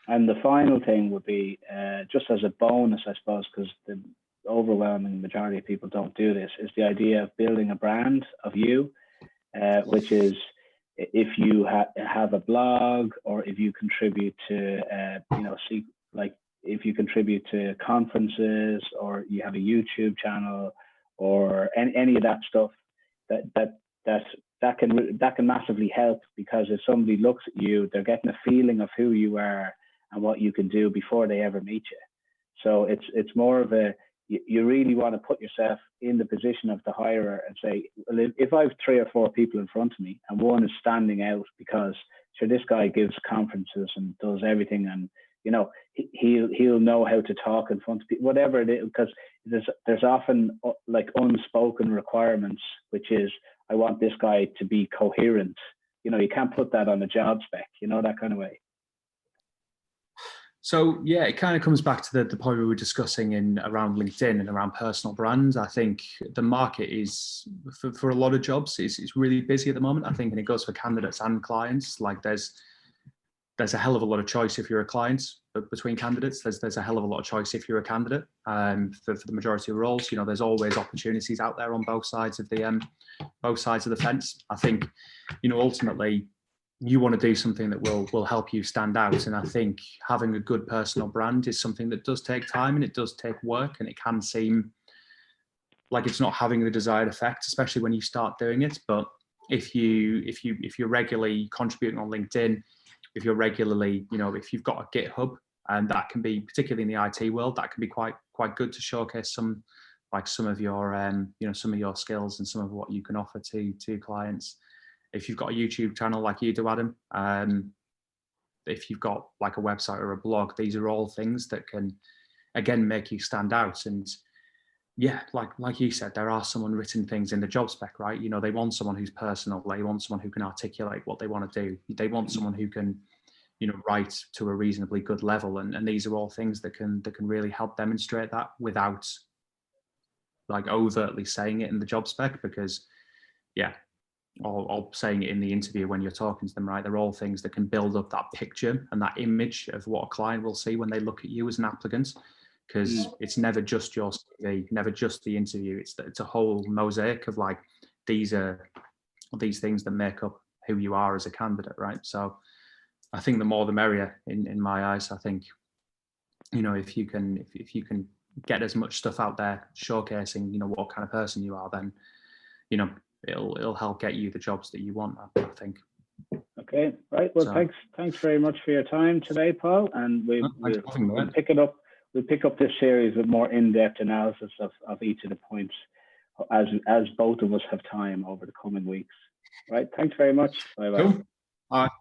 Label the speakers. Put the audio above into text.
Speaker 1: And the final thing would be, just as a bonus, I suppose, because the overwhelming majority of people don't do this, is the idea of building a brand of you, which is if you have a blog, or if you contribute to, like if you contribute to conferences, or you have a YouTube channel, or any of that stuff, that can massively help, because if somebody looks at you, they're getting a feeling of who you are and what you can do before they ever meet you. So it's more of you really want to put yourself in the position of the hirer and say, well, if I have 3 or 4 people in front of me and one is standing out because, sure, this guy gives conferences and does everything, and he'll know how to talk in front of people, whatever it is, because there's often like unspoken requirements, which is, I want this guy to be coherent. You can't put that on a job spec, that kind of way.
Speaker 2: So yeah, it kind of comes back to the point we were discussing around LinkedIn and around personal brands. I think the market is, for a lot of jobs, it's really busy at the moment. I think, and it goes for candidates and clients. Like there's a hell of a lot of choice if you're a client, but between candidates, there's a hell of a lot of choice if you're a candidate. For the majority of roles, there's always opportunities out there on both sides of the fence. I think, ultimately, you want to do something that will help you stand out. And I think having a good personal brand is something that does take time and it does take work, and it can seem like it's not having the desired effect, especially when you start doing it. But if you're regularly contributing on LinkedIn, if you're regularly, if you've got a GitHub, and that can be, particularly in the IT world, that can be quite good to showcase some of your some of your skills and some of what you can offer to clients. If you've got a YouTube channel like you do, Adam, if you've got like a website or a blog, these are all things that can, again, make you stand out. And yeah, like you said, there are some unwritten things in the job spec, right? They want someone who's personal. They want someone who can articulate what they want to do. They want someone who can, write to a reasonably good level. And these are all things that can really help demonstrate that without like overtly saying it in the job spec, because yeah, or saying it in the interview when you're talking to them, right? They're all things that can build up that picture and that image of what a client will see when they look at you as an applicant, because it's never just your CV, never just the interview. It's a whole mosaic of like, these are these things that make up who you are as a candidate, right? So I think the more the merrier in my eyes. I think, if you can get as much stuff out there showcasing, what kind of person you are, then, it'll help get you the jobs that you want, I think.
Speaker 1: Okay, right. Well, thanks very much for your time today, Paul. And we'll pick it up. We'll pick up this series with more in-depth analysis of each of the points as both of us have time over the coming weeks. Right. Thanks very much. Bye bye.
Speaker 2: Cool. All right.